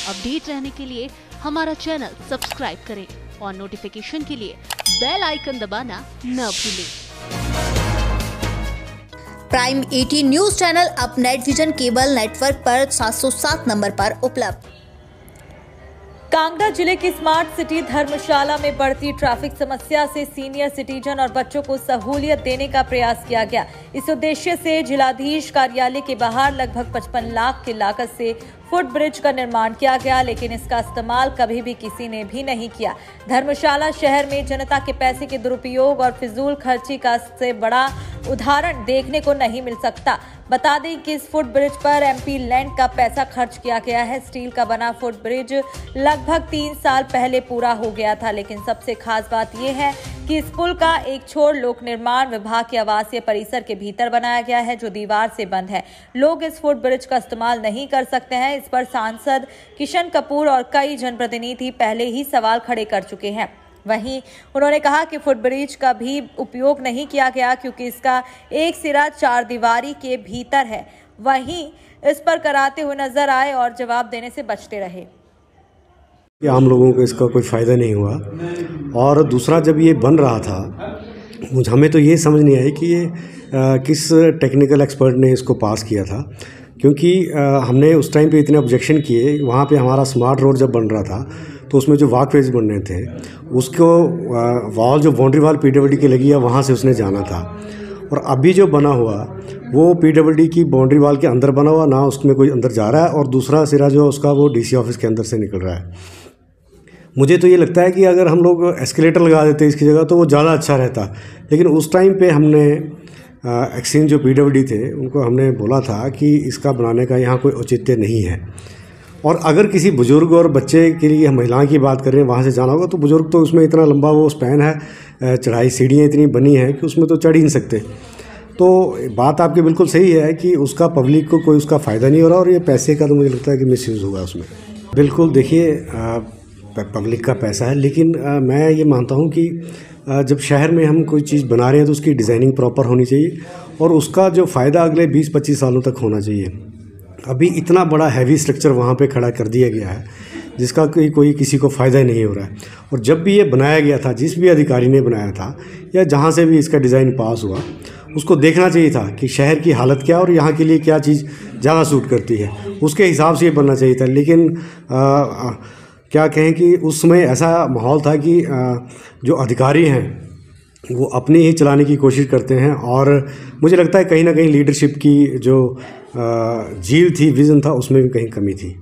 Update रहने के लिए हमारा चैनल सब्सक्राइब करें और नोटिफिकेशन के लिए बेल आइकन दबाना न भूलें। प्राइम 18 न्यूज चैनल अब नेट विजन केबल नेटवर्क पर 707 नंबर पर उपलब्ध। कांगड़ा जिले की स्मार्ट सिटी धर्मशाला में बढ़ती ट्रैफिक समस्या से सीनियर सिटीजन और बच्चों को सहूलियत देने का प्रयास किया गया। इस उद्देश्य से जिलाधीश कार्यालय के बाहर लगभग 55 लाख की लागत से फुट ब्रिज का निर्माण किया गया, लेकिन इसका इस्तेमाल कभी भी किसी ने भी नहीं किया। धर्मशाला शहर में जनता के पैसे के दुरुपयोग और फिजूल खर्ची का से बड़ा उदाहरण देखने को नहीं मिल सकता। बता दें कि इस फुट ब्रिज पर एमपी लैंड का पैसा खर्च किया गया है। स्टील का बना फुट ब्रिज लगभग 3 साल पहले पूरा हो गया था, लेकिन सबसे खास बात यह है कि इस पुल का एक छोर लोक निर्माण विभाग के आवासीय परिसर के भीतर बनाया गया है, जो दीवार से बंद है। लोग इस फुट ब्रिज का इस्तेमाल नहीं कर सकते हैं। इस पर सांसद किशन कपूर और कई जनप्रतिनिधि पहले ही सवाल खड़े कर चुके हैं। वहीं उन्होंने कहा कि फुट ब्रिज का भी उपयोग नहीं किया गया क्योंकि इसका एक सिरा 4 दीवारी के भीतर है। वहीं इस पर कराते हुए नजर आए और जवाब देने से बचते रहे। आम लोगों को इसका कोई फ़ायदा नहीं हुआ। और दूसरा, जब ये बन रहा था हमें तो ये समझ नहीं आई कि ये किस टेक्निकल एक्सपर्ट ने इसको पास किया था, क्योंकि हमने उस टाइम पे इतने ऑब्जेक्शन किए। वहाँ पे हमारा स्मार्ट रोड जब बन रहा था तो उसमें जो वॉकवेज बन रहे थे उसको वॉल जो बाउंड्री वॉल पीडब्ल्यूडी की लगी है वहाँ से उसने जाना था। और अभी जो बना हुआ वो पीडब्ल्यूडी की बाउंड्री वॉल के अंदर बना हुआ, ना उसमें कोई अंदर जा रहा है, और दूसरा सिरा जो उसका वो डीसी ऑफिस के अंदर से निकल रहा है। मुझे तो ये लगता है कि अगर हम लोग एस्केलेटर लगा देते इसकी जगह तो वो ज़्यादा अच्छा रहता। लेकिन उस टाइम पे हमने एक्सचेंज जो पीडब्ल्यूडी थे उनको हमने बोला था कि इसका बनाने का यहाँ कोई औचित्य नहीं है। और अगर किसी बुज़ुर्ग और बच्चे के लिए हम महिलाओं की बात करें वहाँ से जाना होगा तो बुज़ुर्ग तो उसमें इतना लंबा वो स्पैन है, चढ़ाई सीढ़ियाँ इतनी बनी हैं कि उसमें तो चढ़ ही नहीं सकते। तो बात आपकी बिल्कुल सही है कि उसका पब्लिक को कोई उसका फ़ायदा नहीं हो रहा, और ये पैसे का तो मुझे लगता है कि मिसयूज़ होगा उसमें। बिल्कुल, देखिए पब्लिक का पैसा है, लेकिन मैं ये मानता हूँ कि जब शहर में हम कोई चीज़ बना रहे हैं तो उसकी डिज़ाइनिंग प्रॉपर होनी चाहिए और उसका जो फ़ायदा अगले 20-25 सालों तक होना चाहिए। अभी इतना बड़ा हैवी स्ट्रक्चर वहाँ पे खड़ा कर दिया गया है जिसका कोई किसी को फ़ायदा ही नहीं हो रहा है। और जब भी ये बनाया गया था, जिस भी अधिकारी ने बनाया था या जहाँ से भी इसका डिज़ाइन पास हुआ, उसको देखना चाहिए था कि शहर की हालत क्या और यहाँ के लिए क्या चीज़ ज़्यादा सूट करती है, उसके हिसाब से ये बनना चाहिए था। लेकिन क्या कहें कि उस समय ऐसा माहौल था कि जो अधिकारी हैं वो अपनी ही चलाने की कोशिश करते हैं, और मुझे लगता है कहीं ना कहीं लीडरशिप की जो झील थी, विज़न था, उसमें भी कहीं कमी थी।